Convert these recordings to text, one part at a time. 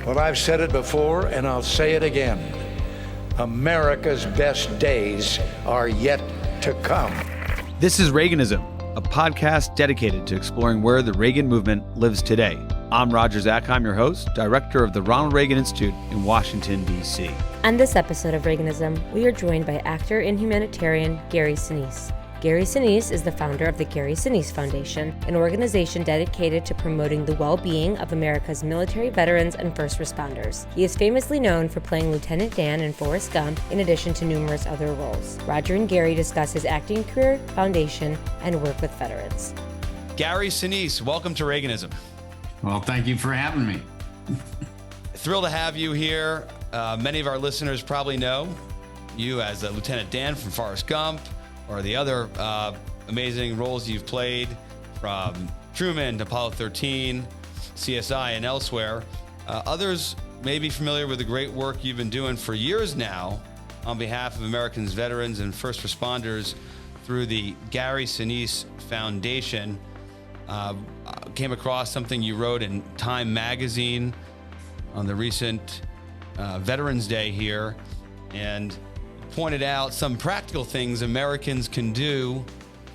Well, I've said it before, and I'll say it again. America's best days are yet to come. This is Reaganism, a podcast dedicated to exploring where the Reagan movement lives today. I'm Roger Zakheim, your host, director of the Ronald Reagan Institute in Washington, D.C. On this episode of Reaganism, we are joined by actor and humanitarian Gary Sinise. Gary Sinise is the founder of the Gary Sinise Foundation, an organization dedicated to promoting the well-being of America's military veterans and first responders. He is famously known for playing Lieutenant Dan in Forrest Gump, in addition to numerous other roles. Roger and Gary discuss his acting career, foundation, and work with veterans. Gary Sinise, welcome to Reaganism. Well, thank you for having me. Thrilled to have you here. Many of our listeners probably know you as Lieutenant Dan from Forrest Gump, or the other amazing roles you've played, from Truman to Apollo 13, CSI, and elsewhere. Others may be familiar with the great work you've been doing for years now on behalf of Americans, veterans, and first responders through the Gary Sinise Foundation. Came across something you wrote in Time magazine on the recent Veterans Day here, and pointed out some practical things Americans can do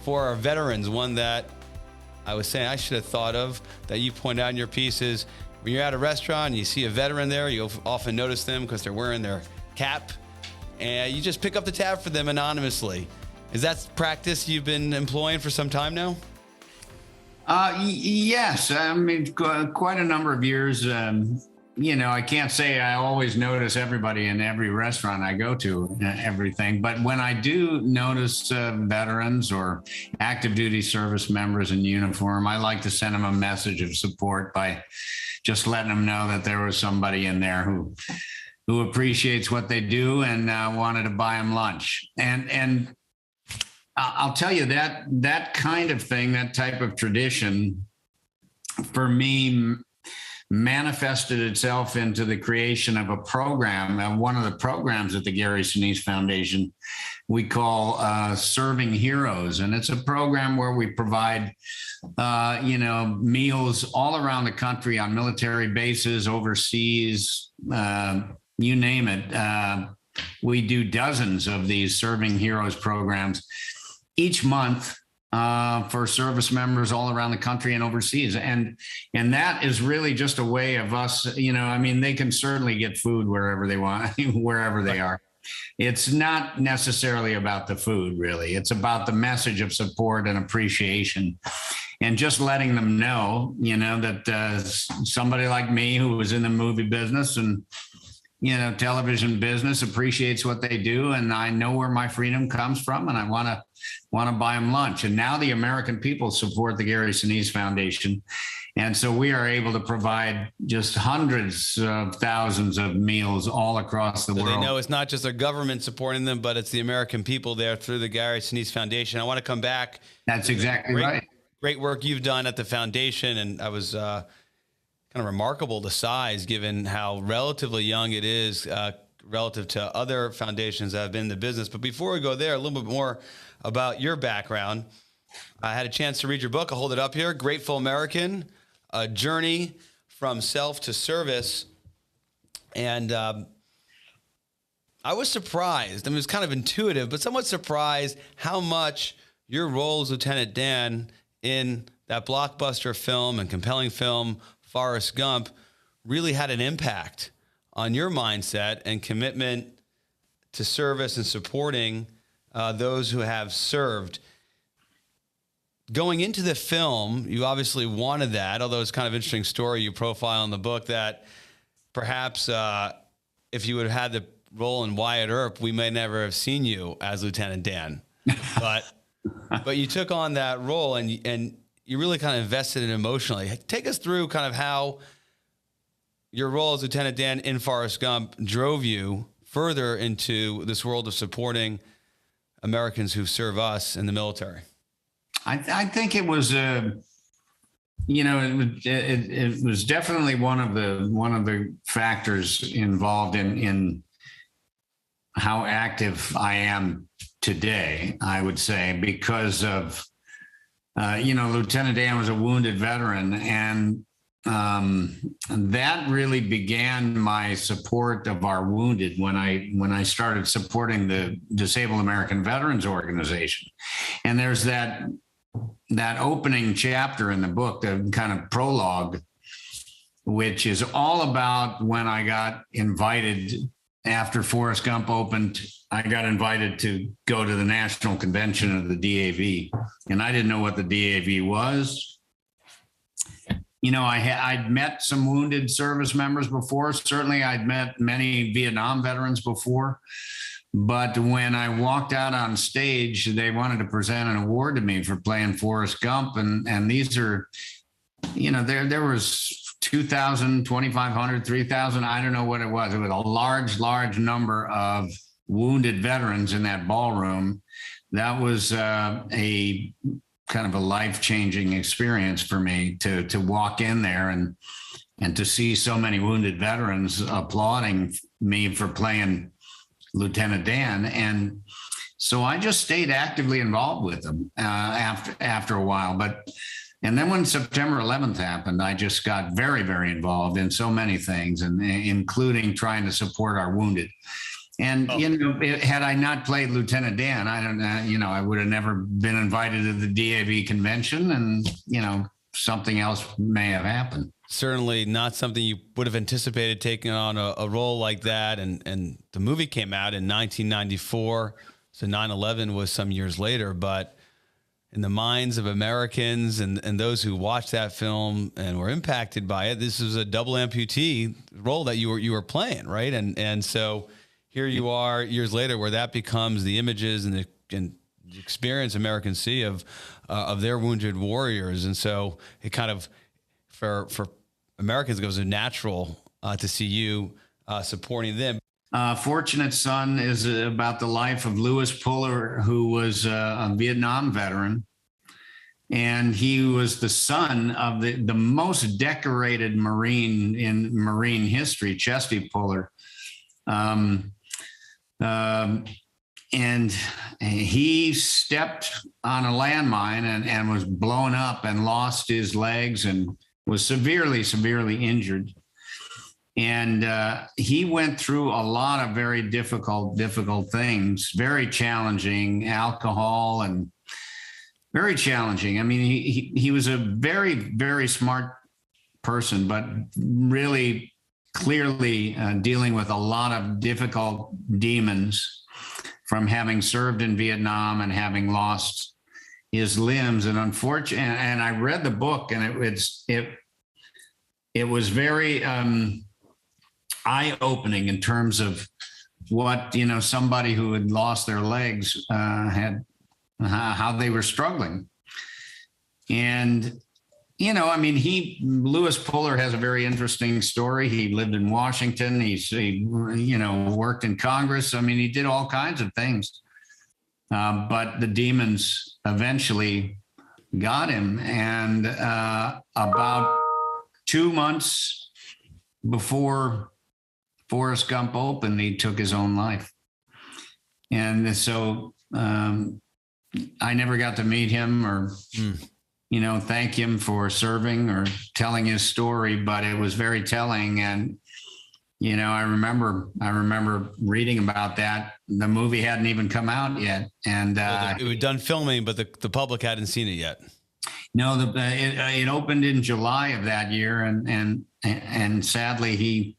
for our veterans. One that I was saying I should have thought of, that you point out in your piece, is when you're at a restaurant and you see a veteran there, you'll often notice them because they're wearing their cap, and you just pick up the tab for them anonymously. Is that practice you've been employing for some time now? Yes, I mean, quite a number of years. I can't say I always notice everybody in every restaurant I go to, everything. But when I do notice veterans or active duty service members in uniform, I like to send them a message of support by just letting them know that there was somebody in there who appreciates what they do and wanted to buy them lunch. And I'll tell you that kind of thing, that type of tradition, for me, manifested itself into the creation of a program. One of the programs at the Gary Sinise Foundation we call Serving Heroes. And it's a program where we provide, meals all around the country on military bases, overseas, you name it. We do dozens of these Serving Heroes programs each month for service members all around the country and overseas. And that is really just a way of us, they can certainly get food wherever they want, wherever they are. It's not necessarily about the food, really. It's about the message of support and appreciation, and just letting them know, that somebody like me, who was in the movie business and television business, appreciates what they do, and I know where my freedom comes from, and I want to buy them lunch. And now the American people support the Gary Sinise Foundation, and so we are able to provide just hundreds of thousands of meals all across the world. They know it's not just their government supporting them, but it's the American people there through the Gary Sinise Foundation. I want to come back. That's exactly right. Great work you've done at the foundation, and I was kind of remarkable, the size, given how relatively young it is relative to other foundations that have been in the business. But before we go there, a little bit more about your background. I had a chance to read your book. I'll hold it up here. Grateful American, A Journey from Self to Service. And I was surprised. I mean, it was kind of intuitive, but somewhat surprised how much your role as Lieutenant Dan in that blockbuster film and compelling film, Forrest Gump, really had an impact on your mindset and commitment to service and supporting those who have served. Going into the film, you obviously wanted that, although it's kind of an interesting story you profile in the book, that perhaps if you would have had the role in Wyatt Earp, we may never have seen you as Lieutenant Dan. But you took on that role, and you really kind of invested in it emotionally. Take us through kind of how your role as Lieutenant Dan in Forrest Gump drove you further into this world of supporting Americans who serve us in the military. I think it was, it was definitely one of the factors involved in how active I am today, I would say, because of, Lieutenant Dan was a wounded veteran, and that really began my support of our wounded when I started supporting the Disabled American Veterans Organization. And there's that opening chapter in the book, the kind of prologue, which is all about when I got invited after Forrest Gump opened. I got invited to go to the national convention of the DAV, and I didn't know what the DAV was. You know, I'd met some wounded service members before. Certainly, I'd met many Vietnam veterans before. But when I walked out on stage, they wanted to present an award to me for playing Forrest Gump. And these are, you know, there was 2,000, 2,500, 3,000. I don't know what it was. It was a large number of wounded veterans in that ballroom. That was a kind of a life-changing experience for me to walk in there and to see so many wounded veterans applauding me for playing Lieutenant Dan. And so I just stayed actively involved with them after a while. And then when September 11th happened, I just got very, very involved in so many things, and including trying to support our wounded. And, you know, had I not played Lieutenant Dan, I don't know, you know, I would have never been invited to the DAV convention, and, you know, something else may have happened. Certainly not something you would have anticipated, taking on a role like that. And the movie came out in 1994. So 9/11 was some years later, but in the minds of Americans and those who watched that film and were impacted by it, this was a double amputee role that you were playing, right? And so here you are years later, where that becomes the images and the experience Americans see of their wounded warriors. And so it kind of, for Americans, it goes natural to see you supporting them. Fortunate Son is about the life of Lewis Puller, who was a Vietnam veteran. And he was the son of the most decorated Marine in Marine history, Chesty Puller. And he stepped on a landmine and was blown up and lost his legs and was severely injured. And he went through a lot of very difficult things, very challenging, alcohol, and very challenging. I mean, he was a very, very smart person, but really clearly dealing with a lot of difficult demons from having served in Vietnam and having lost his limbs. And unfortunately, and I read the book, and it was very eye-opening in terms of what, you know, somebody who had lost their legs had, how they were struggling. And, you know, I mean, Lewis Puller has a very interesting story. He lived in Washington. He you know, worked in Congress. I mean, he did all kinds of things. But the demons eventually got him. And about 2 months before Forrest Gump opened, he took his own life. And so I never got to meet him or, you know, thank him for serving or telling his story, but it was very telling. And, you know, I remember reading about that. The movie hadn't even come out yet. And it was done filming, but the public hadn't seen it yet. No, it opened in July of that year. And sadly, he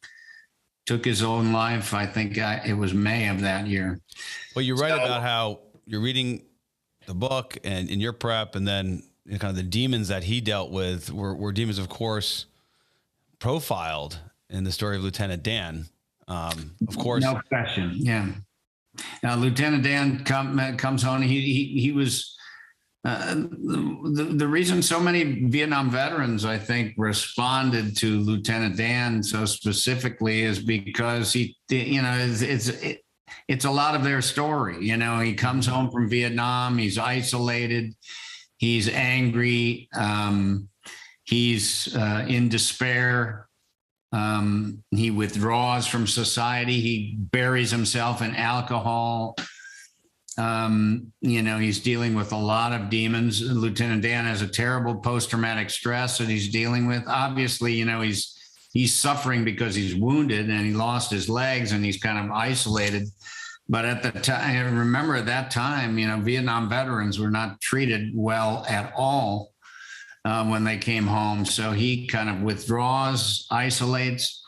took his own life. I think it was May of that year. Well, you write about how you're reading the book and in your prep, and then kind of the demons that he dealt with were demons, of course, profiled in the story of Lieutenant Dan. Of course. No question. Yeah. Now, Lieutenant Dan comes home. He was the reason so many Vietnam veterans, I think, responded to Lieutenant Dan so specifically is because he, you know, it's a lot of their story. You know, he comes home from Vietnam. He's isolated. He's angry. He's in despair. He withdraws from society. He buries himself in alcohol. He's dealing with a lot of demons. Lieutenant Dan has a terrible post-traumatic stress that he's dealing with. Obviously, he's suffering because he's wounded and he lost his legs and he's kind of isolated. But at the time, remember at that time, Vietnam veterans were not treated well at all when they came home. So he kind of withdraws, isolates.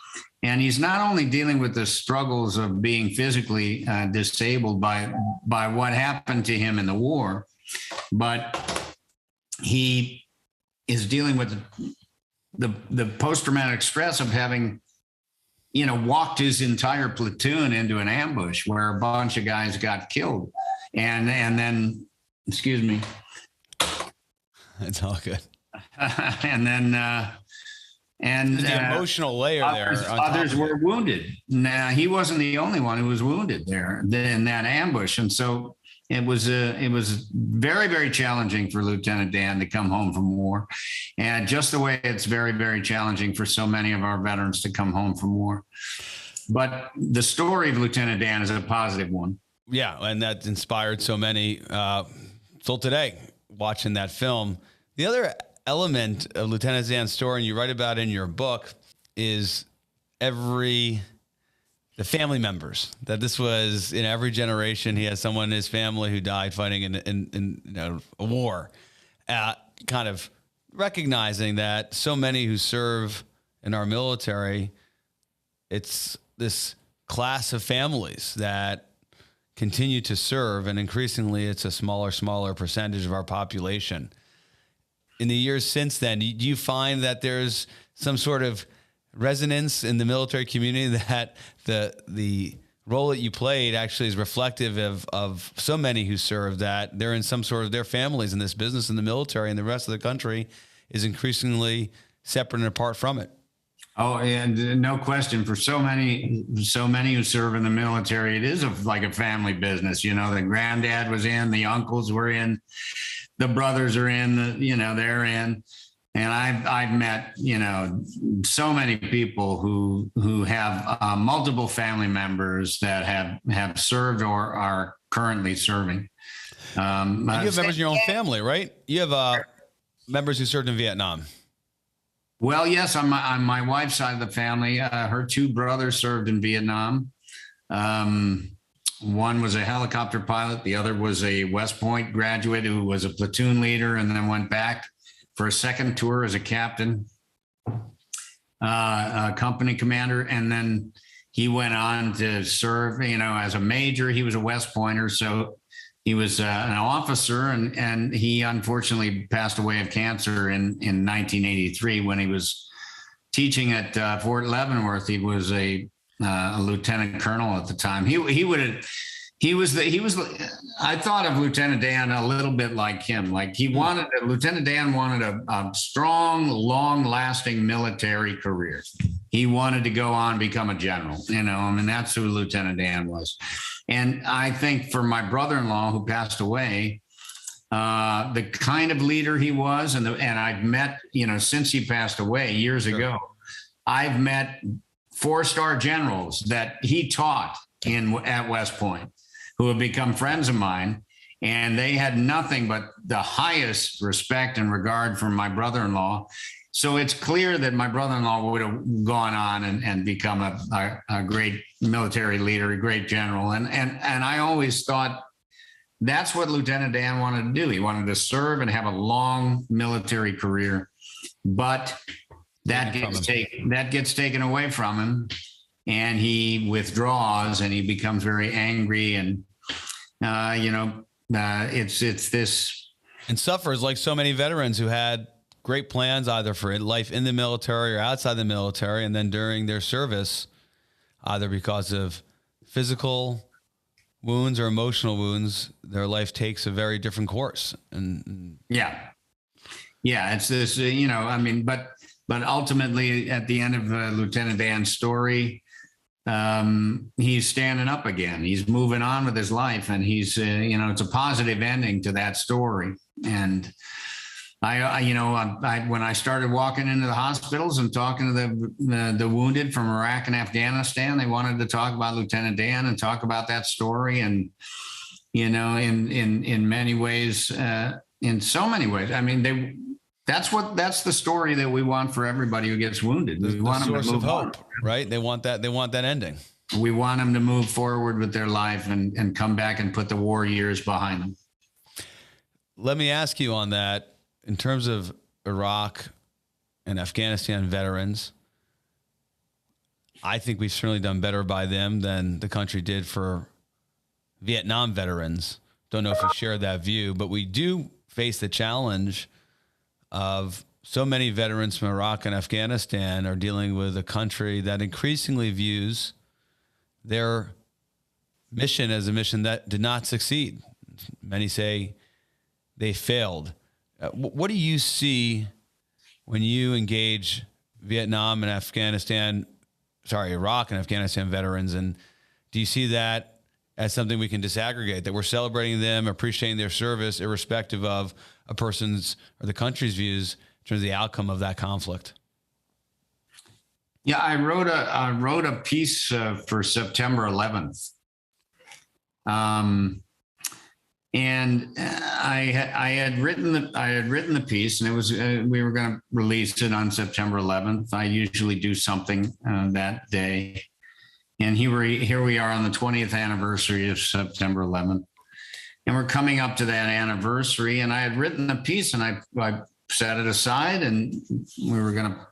And he's not only dealing with the struggles of being physically disabled by what happened to him in the war, but he is dealing with the post-traumatic stress of having, walked his entire platoon into an ambush where a bunch of guys got killed. And then, excuse me. It's all good. And then, and the emotional layer others were wounded. Now, he wasn't the only one who was wounded there in that ambush. And so it was very, very challenging for Lieutenant Dan to come home from war. And just the way it's very, very challenging for so many of our veterans to come home from war. But the story of Lieutenant Dan is a positive one. Yeah. And that inspired so many till today watching that film. The other element of Lieutenant Dan's story, and you write about in your book, is the family members. That this was in every generation. He has someone in his family who died fighting in a war. Kind of recognizing that so many who serve in our military, it's this class of families that continue to serve, and increasingly it's a smaller percentage of our population. In the years since then, do you find that there's some sort of resonance in the military community that the role that you played actually is reflective of so many who serve, that they're in some sort of their families in this business in the military, and the rest of the country is increasingly separate and apart from it? Oh, and no question, for so many who serve in the military, it is like a family business. The granddad was in, the uncles were in, the brothers are in, they're in. And I've met, so many people who have multiple family members that have served or are currently serving. You have members in your own family, right? You have members who served in Vietnam. Well, yes, on my wife's side of the family, her two brothers served in Vietnam. One was a helicopter pilot. The other was a West Point graduate who was a platoon leader and then went back for a second tour as a captain, a company commander. And then he went on to serve, as a major. He was a West Pointer. So he was an officer, and he unfortunately passed away of cancer in 1983 when he was teaching at Fort Leavenworth. He was a lieutenant colonel at the time. I thought of Lieutenant Dan a little bit like him. Like Lieutenant Dan wanted a strong, long-lasting military career. He wanted to go on and become a general. That's who Lieutenant Dan was. And I think for my brother-in-law who passed away, the kind of leader he was, and I've met, since he passed away years ago, I've met 4-star generals that he taught at West Point who have become friends of mine, and they had nothing but the highest respect and regard for my brother-in-law. So it's clear that my brother-in-law would have gone on and become a great military leader, a great general. And I always thought that's what Lieutenant Dan wanted to do. He wanted to serve and have a long military career, but that gets taken away from him, and he withdraws and he becomes very angry, and it's this, and suffers like so many veterans who had great plans either for life in the military or outside the military, and then during their service, either because of physical wounds or emotional wounds, their life takes a very different course. And it's this, but ultimately at the end of Lieutenant Dan's story, he's standing up again. He's moving on with his life, and he's, it's a positive ending to that story. And I when I started walking into the hospitals and talking to the wounded from Iraq and Afghanistan, they wanted to talk about Lieutenant Dan and talk about that story. And in many ways, in so many ways. I mean, that's the story that we want for everybody who gets wounded. We want them to move hope, on. right? They want that ending. We want them to move forward with their life and come back and put the war years behind them. Let me ask you on that, in terms of Iraq and Afghanistan veterans, I think we've certainly done better by them than the country did for Vietnam veterans. Don't know if you share that view, but we do face the challenge of so many veterans from Iraq and Afghanistan are dealing with a country that increasingly views their mission as a mission that did not succeed. Many say they failed. What do you see when you engage Iraq and Afghanistan veterans? And do you see that as something we can disaggregate, that we're celebrating them, appreciating their service, irrespective of a person's or the country's views in terms of the outcome of that conflict? Yeah, I wrote a piece for September 11th. And I had written the piece, and it was we were going to release it on September 11th. I usually do something that day, and here we are on the 20th anniversary of September 11th, and we're coming up to that anniversary. And I had written the piece, and I set it aside, and we were going to.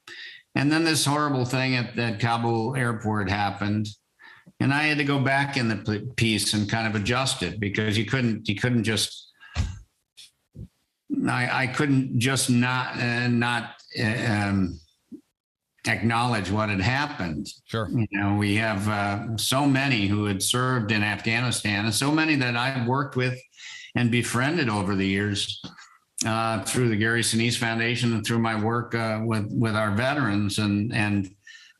And then this horrible thing at Kabul airport happened. And I had to go back in the piece and kind of adjust it, because I couldn't just not acknowledge what had happened. Sure. We have so many who had served in Afghanistan, and so many that I've worked with and befriended over the years through the Gary Sinise Foundation and through my work with our veterans. And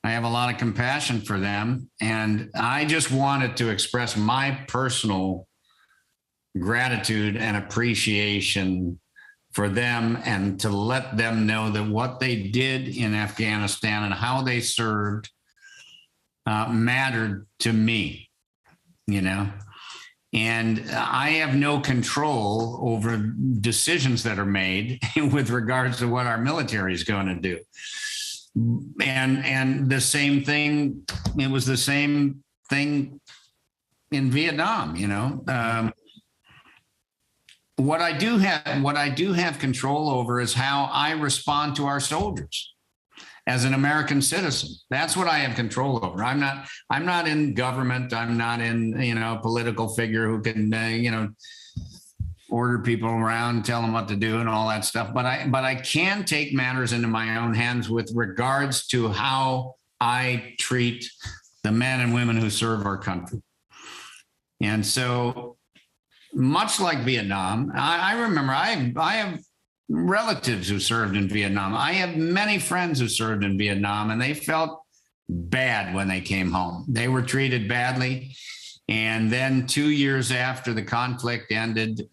I have a lot of compassion for them. And I just wanted to express my personal gratitude and appreciation for them, and to let them know that what they did in Afghanistan and how they served mattered to me, And I have no control over decisions that are made with regards to what our military is going to do. And the same thing, it was the same thing in Vietnam, What I do have control over is how I respond to our soldiers as an American citizen. That's what I have control over. I'm not in government. I'm not in, a political figure who can, order people around, tell them what to do and all that stuff. But I can take matters into my own hands with regards to how I treat the men and women who serve our country. And so, much like Vietnam, I remember I have relatives who served in Vietnam. I have many friends who served in Vietnam, and they felt bad when they came home. They were treated badly. And then 2 years after the conflict ended,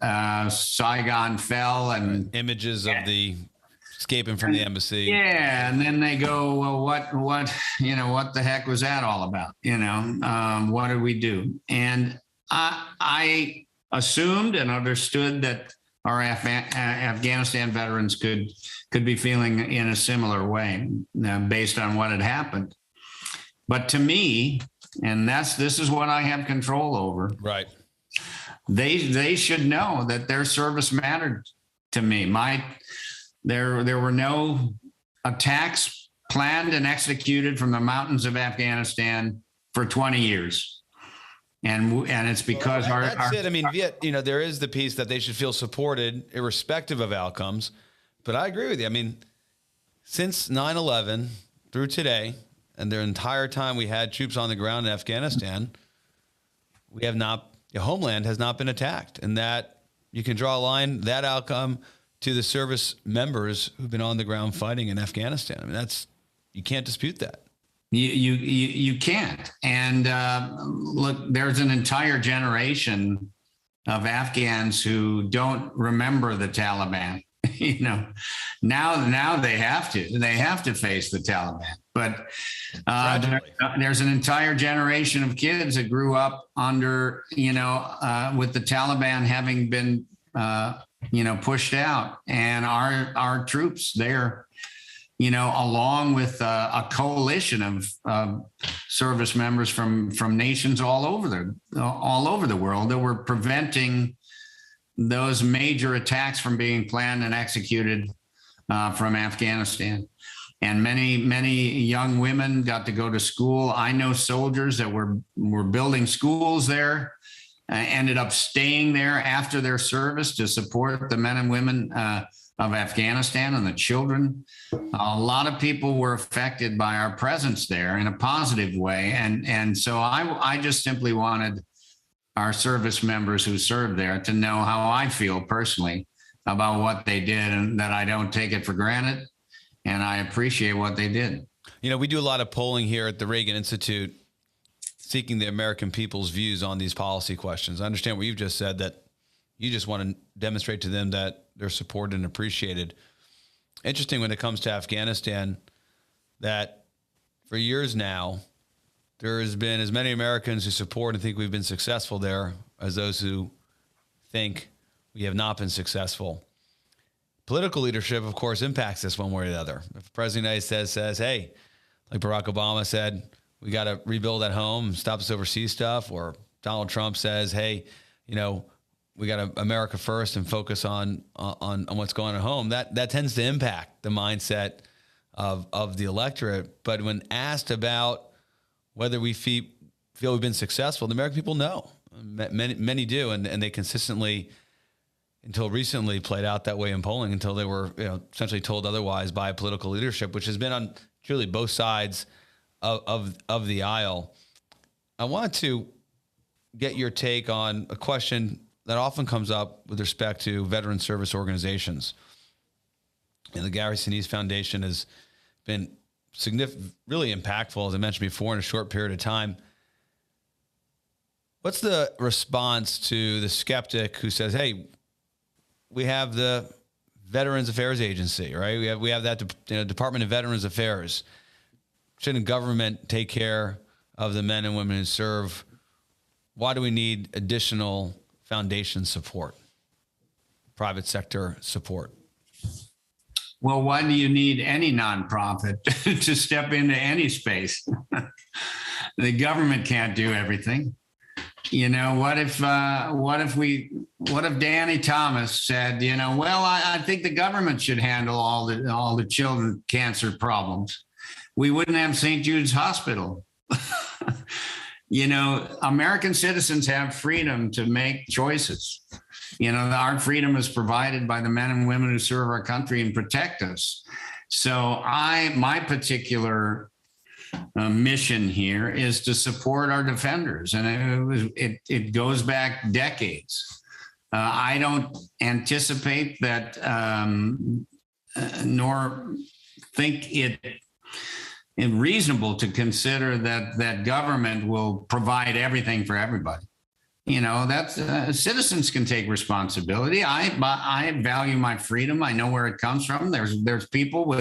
Saigon fell, and images of the escaping from the embassy. Yeah, and then they go, well, what the heck was that all about? What did we do? And I assumed and understood that our Afghanistan veterans could be feeling in a similar way based on what had happened. But to me, and this is what I have control over. Right. They should know that their service mattered to me. There were no attacks planned and executed from the mountains of Afghanistan for 20 years. And it's because that's it. I mean, there is the piece that they should feel supported irrespective of outcomes. But I agree with you. I mean, since 9/11 through today, and the entire time we had troops on the ground in Afghanistan, the homeland has not been attacked. And that you can draw a line, that outcome, to the service members who've been on the ground fighting in Afghanistan. I mean, you can't dispute that. You can't. And look, there's an entire generation of Afghans who don't remember the Taliban. Now they have to face the Taliban. But Tragically. there's an entire generation of kids that grew up under, with the Taliban having been, pushed out, and our troops there, along with a coalition of service members from nations all over the world that were preventing those major attacks from being planned and executed from Afghanistan. And many young women got to go to school. I know soldiers that were building schools there, ended up staying there after their service to support the men and women of Afghanistan and the children. A lot of people were affected by our presence there in a positive way. And so I just simply wanted our service members who served there to know how I feel personally about what they did, and that I don't take it for granted. And I appreciate what they did. We do a lot of polling here at the Reagan Institute, seeking the American people's views on these policy questions. I understand what you've just said, that you just want to demonstrate to them that they're supported and appreciated. Interesting when it comes to Afghanistan, that for years now, there has been as many Americans who support and think we've been successful there as those who think we have not been successful. Political leadership, of course, impacts this one way or the other. If the president of the United States says, hey, like Barack Obama said, we got to rebuild at home, stop this overseas stuff, or Donald Trump says, hey, we got to America first and focus on what's going on at home, that tends to impact the mindset of the electorate. But when asked about whether we feel we've been successful, the American people know. Many do, and they consistently, until recently, played out that way in polling, until they were essentially told otherwise by political leadership, which has been on truly both sides of the aisle. I wanted to get your take on a question that often comes up with respect to veteran service organizations. And the Gary Sinise Foundation has been really impactful, as I mentioned before, in a short period of time. What's the response to the skeptic who says, hey, we have the Veterans Affairs Agency, right? We have that Department of Veterans Affairs. Shouldn't government take care of the men and women who serve? Why do we need additional foundation support, private sector support? Well, why do you need any nonprofit to step into any space? The government can't do everything. What if Danny Thomas said, well, I think the government should handle all the children cancer problems. We wouldn't have St. Jude's Hospital. American citizens have freedom to make choices. Our freedom is provided by the men and women who serve our country and protect us. So my particular mission here is to support our defenders, and it goes back decades. I don't anticipate that, nor think it reasonable to consider that government will provide everything for everybody. That's citizens can take responsibility. I value my freedom. I know where it comes from. There's people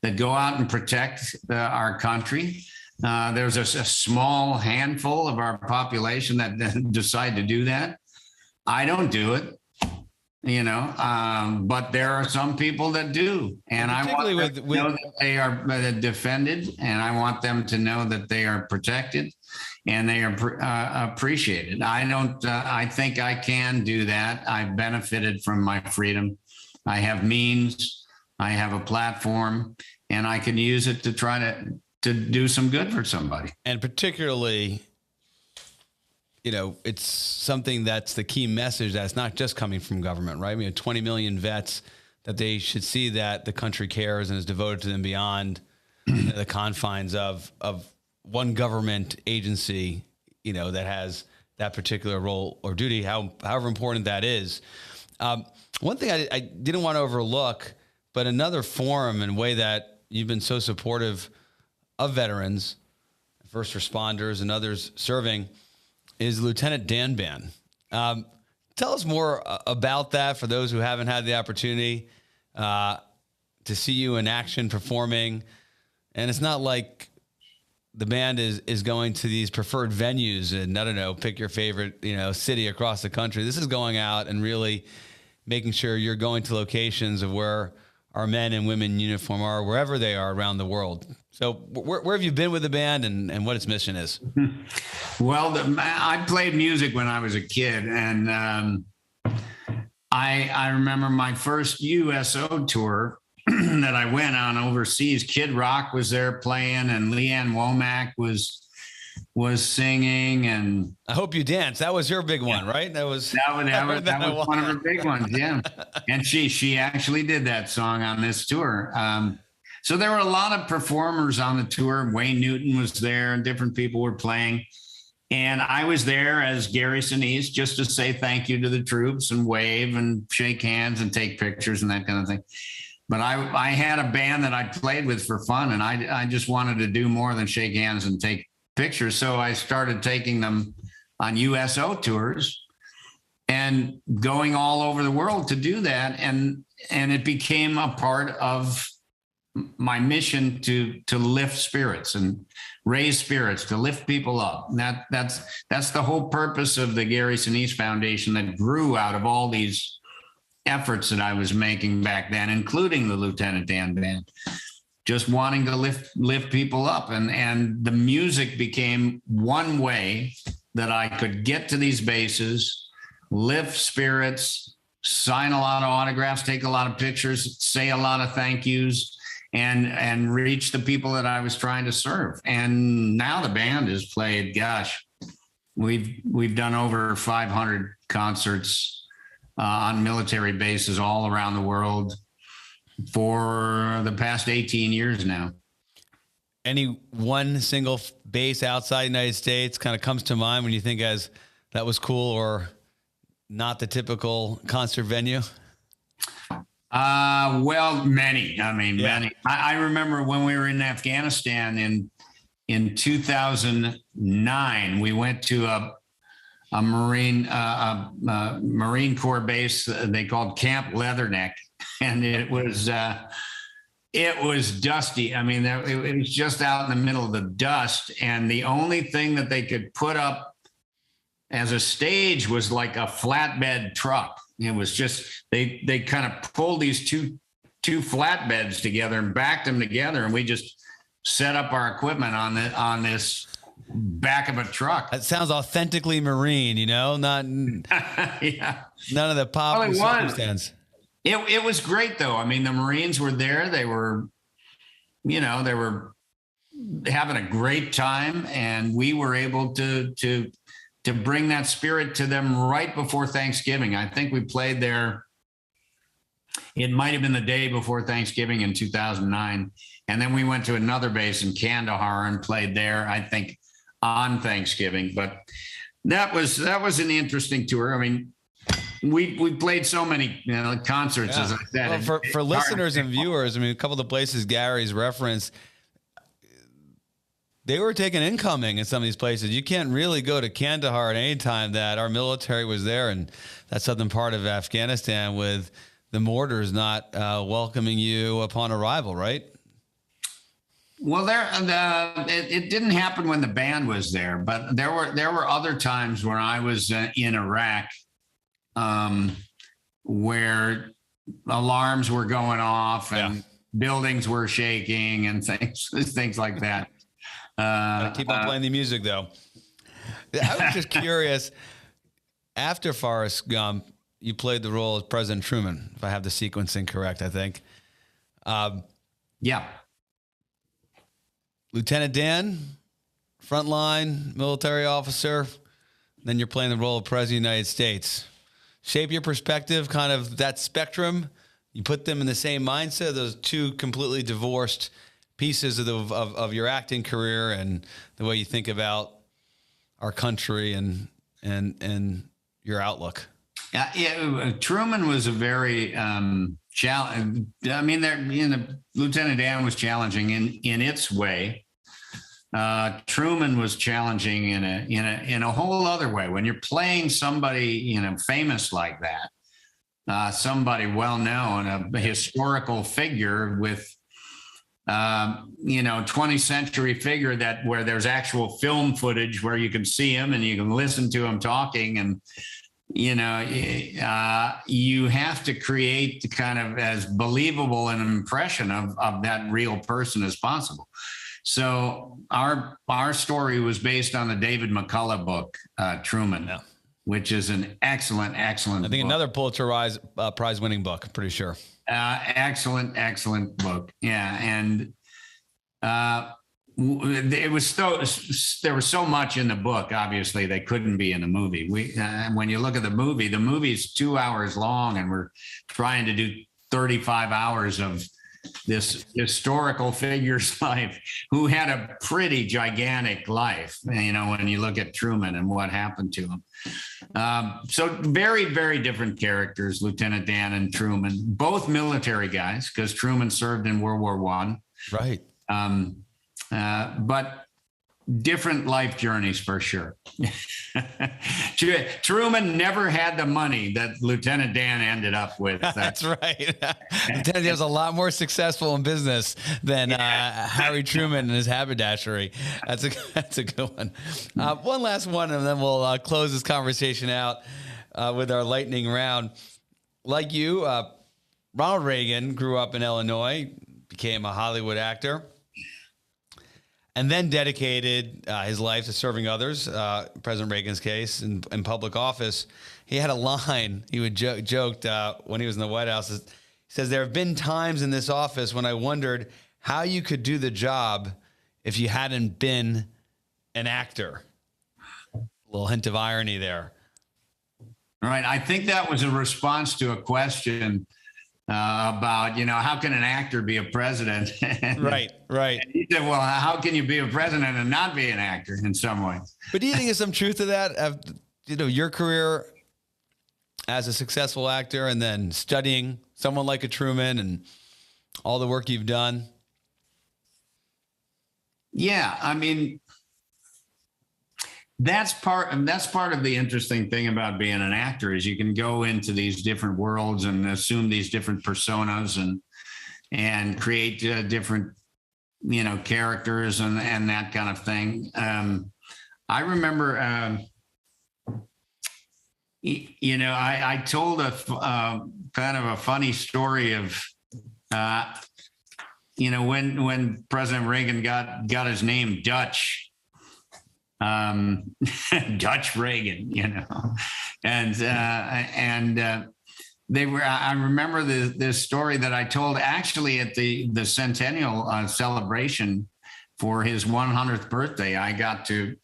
that go out and protect our country. There's a small handful of our population that decide to do that. I don't do it, but there are some people that do, and I want them to know that they are defended, and I want them to know that they are protected and they are appreciated. I think I can do that. I've benefited from my freedom. I have means, I have a platform, and I can use it to try to do some good for somebody. And particularly, it's something that's the key message, that's not just coming from government, right? We have 20 million vets, that they should see that the country cares and is devoted to them beyond the confines of one government agency, that has that particular role or duty, however important that is. One thing I didn't want to overlook, but another forum and way that you've been so supportive of veterans, first responders, and others serving is Lieutenant Dan Band. Tell us more about that for those who haven't had the opportunity to see you in action performing, And it's not like the band is going to these preferred venues and, I don't know, pick your favorite, city across the country. This is going out and really making sure you're going to locations of where our men and women in uniform are, wherever they are around the world. So where have you been with the band and what its mission is? Well, I played music when I was a kid, and I remember my first USO tour that I went on overseas. Kid Rock was there playing, and Leanne Womack was singing, and I Hope You Dance. That was your big one, right? That was one of her big ones, yeah. And she actually did that song on this tour. So there were a lot of performers on the tour. Wayne Newton was there, and different people were playing. And I was there as Gary Sinise, just to say thank you to the troops and wave and shake hands and take pictures and that kind of thing. But I had a band that I played with for fun, and I just wanted to do more than shake hands and take pictures. So I started taking them on USO tours and going all over the world to do that. And it became a part of my mission to lift spirits and raise spirits, to lift people up. And that's the whole purpose of the Gary Sinise Foundation that grew out of all these efforts that I was making back then, including the Lieutenant Dan Band, just wanting to lift people up. And the music became one way that I could get to these bases, lift spirits, sign a lot of autographs, take a lot of pictures, say a lot of thank yous, and reach the people that I was trying to serve. And now the band has played, gosh, we've done over 500 concerts on military bases all around the world for the past 18 years now. Any one single base outside the United States kind of comes to mind when you think as that was cool or not the typical concert venue? Well, many. Many. I remember when we were in Afghanistan in 2009, we went to a Marine Corps base they called Camp Leatherneck, and it was dusty. I mean, it was just out in the middle of the dust, and the only thing that they could put up as a stage was like a flatbed truck. It was just they kind of pulled these two flatbeds together and backed them together, and we just set up our equipment on this back of a truck. That sounds authentically Marine, not yeah. None of the pop and circumstance. It was great though. I mean, the Marines were there. They were, they were having a great time, and we were able to bring that spirit to them right before Thanksgiving. I think we played there. It might have been the day before Thanksgiving in 2009. And then we went to another base in Kandahar and played there, I think, on Thanksgiving. But that was an interesting tour. I mean, we played so many concerts, as I said. Well, for listeners and viewers, a couple of the places Gary's referenced, they were taking incoming in some of these places. You can't really go to Kandahar at any time that our military was there, and that southern part of Afghanistan with the mortars not welcoming you upon arrival, right? Well, it didn't happen when the band was there, but there were other times where I was in Iraq, where alarms were going off and buildings were shaking and things like that. Keep on playing the music, though. I was just curious. After Forrest Gump, you played the role as President Truman, if I have the sequencing correct, I think. Yeah. Lieutenant Dan, frontline military officer, then you're playing the role of President of the United States. Shape your perspective, kind of that spectrum. You put them in the same mindset, those two completely divorced pieces of your acting career and the way you think about our country and your outlook. Yeah, Truman was a very challenge. I mean, Lieutenant Dan was challenging in its way. Truman was challenging in a whole other way. When you're playing somebody famous like that, somebody well known, a historical figure with 20th century figure where there's actual film footage where you can see him and you can listen to him talking. And, you have to create kind of as believable an impression of that real person as possible. So our story was based on the David McCullough book, Truman, which is an excellent I think book. another Pulitzer Prize winning book, I'm pretty sure. Excellent book. Yeah. And there was so much in the book. Obviously, they couldn't be in the movie. When you look at the movie's 2 hours long, and we're trying to do 35 hours of this historical figure's life who had a pretty gigantic life, when you look at Truman and what happened to him. So very, very different characters, Lieutenant Dan and Truman, both military guys, because Truman served in World War I. Right. But different life journeys for sure. Truman never had the money that Lieutenant Dan ended up with. That's right. Lieutenant Dan was a lot more successful in business than Harry Truman and his haberdashery. That's a good one. One last one, and then we'll close this conversation out with our lightning round. Like you, Ronald Reagan grew up in Illinois, became a Hollywood actor, and then dedicated his life to serving others. President Reagan's case in public office. He had a line he would joked when he was in the White House. He says, "There have been times in this office when I wondered how you could do the job if you hadn't been an actor." A little hint of irony there. All right. I think that was a response to a question about, how can an actor be a president? Right. And he said, well, how can you be a president and not be an actor in some way? But do you think there's some truth to that? Of, your career as a successful actor and then studying someone like a Truman and all the work you've done? Yeah. I mean, that's part of the interesting thing about being an actor is you can go into these different worlds and assume these different personas and create different, characters and that kind of thing. I remember, I told a kind of a funny story of, when President Reagan got his name Dutch. Dutch Reagan, and they were. I remember this story that I told actually at the centennial celebration for his 100th birthday. I got to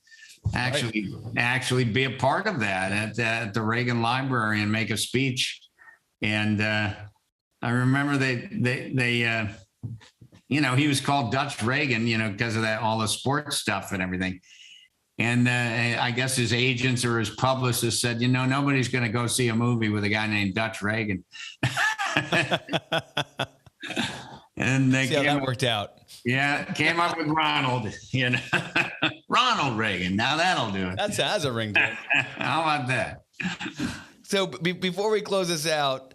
actually be a part of that at the Reagan Library and make a speech. And I remember they he was called Dutch Reagan, because of that all the sports stuff and everything. And I guess his agents or his publicists said, nobody's going to go see a movie with a guy named Dutch Reagan. And they worked out. Yeah, came up with Ronald, Ronald Reagan. Now that'll do it. That has a ring to it. How about that? So before we close this out,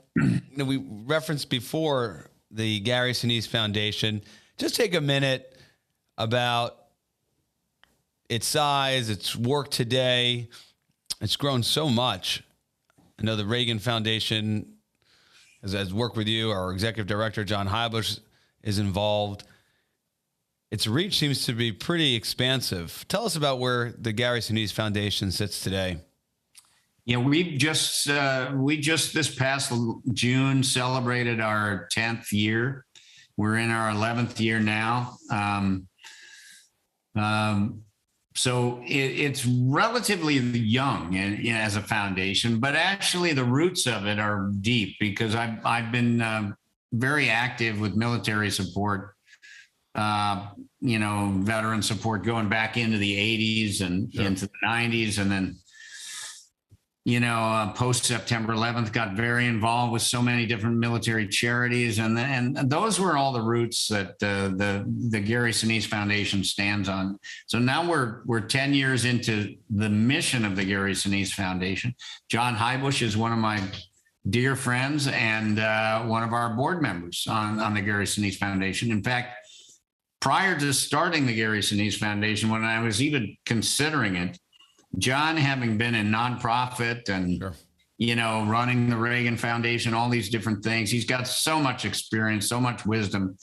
we referenced before the Gary Sinise Foundation. Just take a minute about its size, its work today. It's grown so much. I know the Reagan Foundation has worked with you. Our executive director, John Hybels, is involved. Its reach seems to be pretty expansive. Tell us about where the Gary Sinise Foundation sits today. Yeah, we just this past June celebrated our 10th year. We're in our 11th year now. So it's relatively young as a foundation, but actually the roots of it are deep because I've been very active with military support, veteran support going back into the 80s and into the 90s. And then, post September 11th, got very involved with so many different military charities. And those were all the roots that the Gary Sinise Foundation stands on. So now we're 10 years into the mission of the Gary Sinise Foundation. John Hybels is one of my dear friends and one of our board members on the Gary Sinise Foundation. In fact, prior to starting the Gary Sinise Foundation, when I was even considering it, John, having been in nonprofit and, Sure. Running the Reagan Foundation, all these different things, he's got so much experience, so much wisdom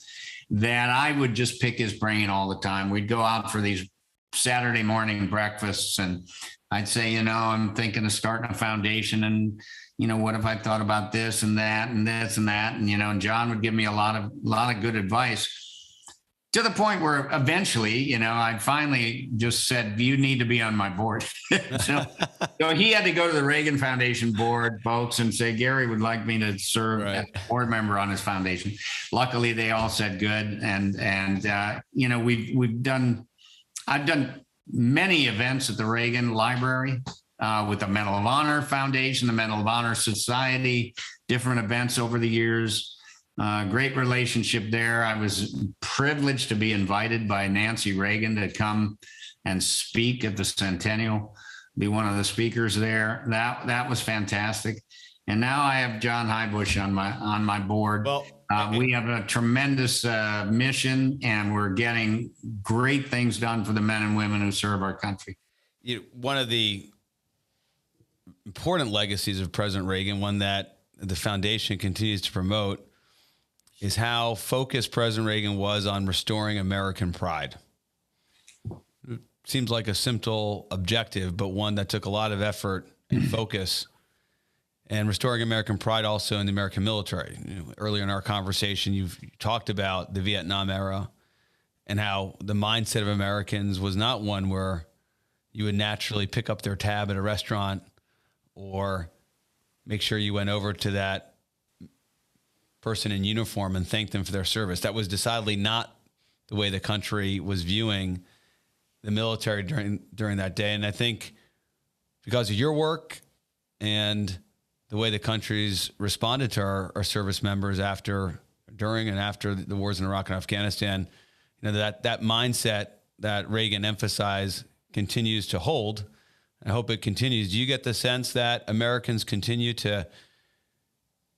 that I would just pick his brain all the time. We'd go out for these Saturday morning breakfasts and I'd say, I'm thinking of starting a foundation and, what if I thought about this and that and this and that? And, John would give me a lot of good advice, to the point where eventually, I finally just said, you need to be on my board. so he had to go to the Reagan Foundation board, folks, and say, Gary would like me to serve as a board member on his foundation. Luckily, they all said good. I've done many events at the Reagan Library with the Medal of Honor Foundation, the Medal of Honor Society, different events over the years. Great relationship there. I was privileged to be invited by Nancy Reagan to come and speak at the Centennial, be one of the speakers there. That was fantastic. And now I have John Highbush on my board. Well, we have a tremendous mission, and we're getting great things done for the men and women who serve our country. One of the important legacies of President Reagan, one that the foundation continues to promote, is how focused President Reagan was on restoring American pride. It seems like a simple objective, but one that took a lot of effort and focus. And restoring American pride also in the American military. Earlier in our conversation, you talked about the Vietnam era and how the mindset of Americans was not one where you would naturally pick up their tab at a restaurant or make sure you went over to that person in uniform and thank them for their service. That was decidedly not the way the country was viewing the military during that day. And I think because of your work and the way the country's responded to our service members during and after the wars in Iraq and Afghanistan, that mindset that Reagan emphasized continues to hold. I hope it continues. Do you get the sense that Americans continue to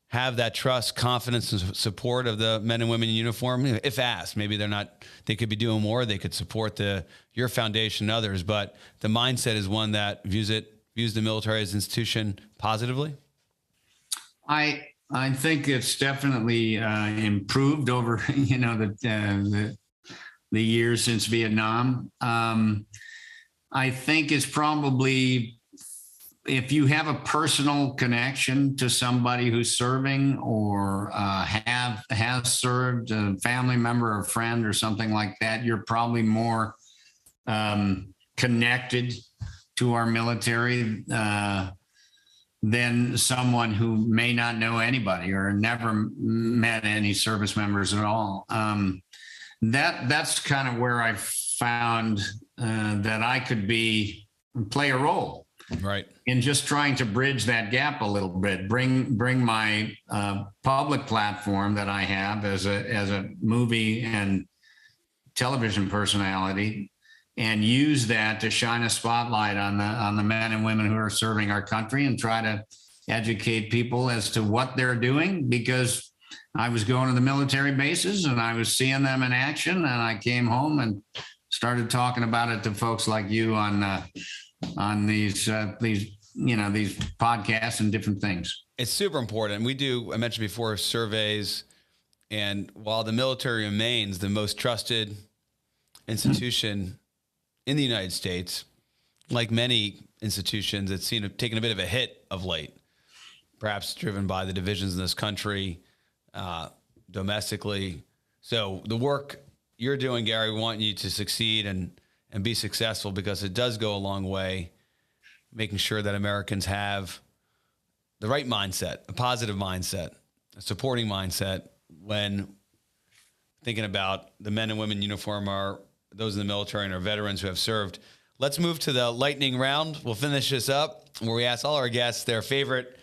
have that trust, confidence, and support of the men and women in uniform? If asked, maybe they could be doing more. They could support your foundation and others, but the mindset is one that views the military as an institution positively. I think it's definitely improved over, the years since Vietnam. I think it's probably, if you have a personal connection to somebody who's serving or has served, a family member or friend or something like that, you're probably more connected to our military than someone who may not know anybody or never met any service members at all. That's kind of where I found that I could play a role. Right. In just trying to bridge that gap a little bit, bring my public platform that I have as a movie and television personality, and use that to shine a spotlight on the men and women who are serving our country, and try to educate people as to what they're doing. Because I was going to the military bases and I was seeing them in action, and I came home and started talking about it to folks like you on these podcasts and different things. It's super important. I mentioned before, surveys, and while the military remains the most trusted institution in the United States, like many institutions, it's taken a bit of a hit of late, perhaps driven by the divisions in this country domestically. So the work you're doing, Gary, we want you to succeed and be successful, because it does go a long way making sure that Americans have the right mindset, a positive mindset, a supporting mindset when thinking about the men and women in uniform, are those in the military and our veterans who have served. Let's move to the lightning round. We'll finish this up where we ask all our guests their favorite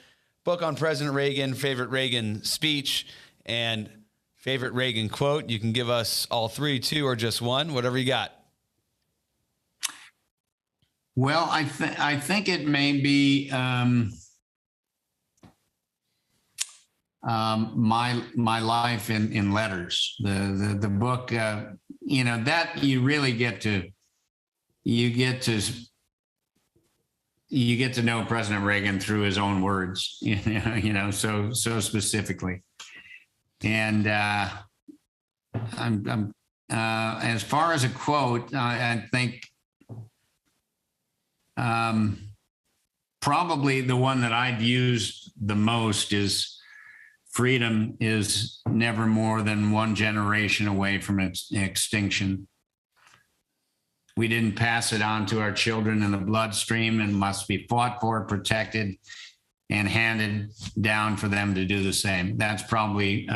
book on President Reagan, favorite Reagan speech, and favorite Reagan quote. You can give us all three, two, or just one, whatever you got. Well, I think it may be my life in letters. The book that you really get to know President Reagan through his own words, so specifically. And I'm as far as a quote, I think probably the one that I've used the most is freedom is never more than one generation away from its extinction. We didn't pass it on to our children in the bloodstream and must be fought for, protected, and handed down for them to do the same. That's probably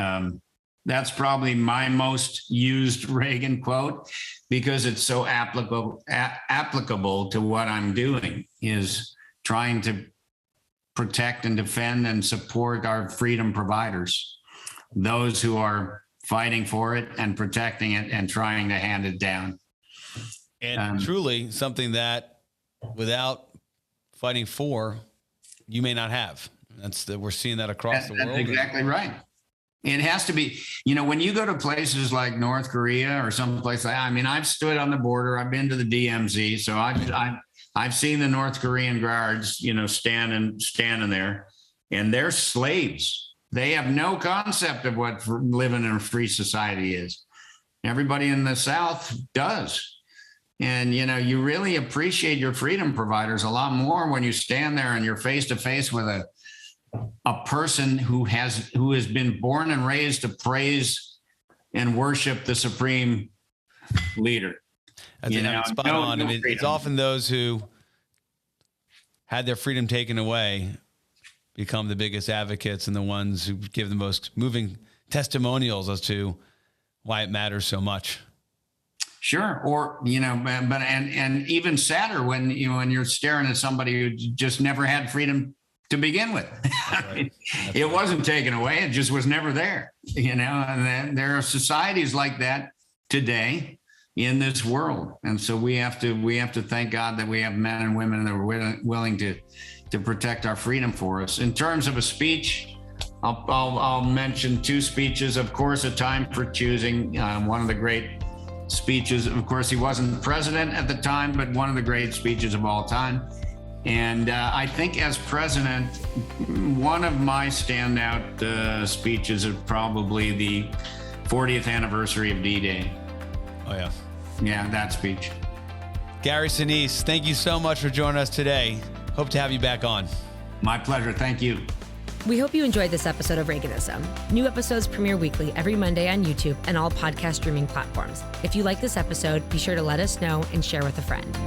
my most used Reagan quote, because it's so applicable to what I'm doing, is trying to protect and defend and support our freedom providers, those who are fighting for it and protecting it and trying to hand it down. And truly something that without fighting for, you may not have. We're seeing that across the world. That's exactly right. It has to be, when you go to places like North Korea or someplace like, I've stood on the border, I've been to the DMZ, so I've seen the North Korean guards, standing there, and they're slaves. They have no concept of what living in a free society is. Everybody in the South does. And, you really appreciate your freedom providers a lot more when you stand there and you're face to face with a person who has been born and raised to praise and worship the supreme leader. That's spot on. It's often those who had their freedom taken away become the biggest advocates and the ones who give the most moving testimonials as to why it matters so much. Sure. Or, but even sadder when you're staring at somebody who just never had freedom to begin with. Right. It wasn't taken away. It just was never there, and there are societies like that today in this world. And so we have to thank God that we have men and women that are willing to protect our freedom for us. In terms of a speech, I'll mention two speeches. Of course, A Time for Choosing, one of the great speeches. Of course, he wasn't president at the time, but one of the great speeches of all time. And I think as president, one of my standout speeches is probably the 40th anniversary of D-Day. Oh, yeah. Yeah, that speech. Gary Sinise, thank you so much for joining us today. Hope to have you back on. My pleasure. Thank you. We hope you enjoyed this episode of Reaganism. New episodes premiere weekly every Monday on YouTube and all podcast streaming platforms. If you like this episode, be sure to let us know and share with a friend.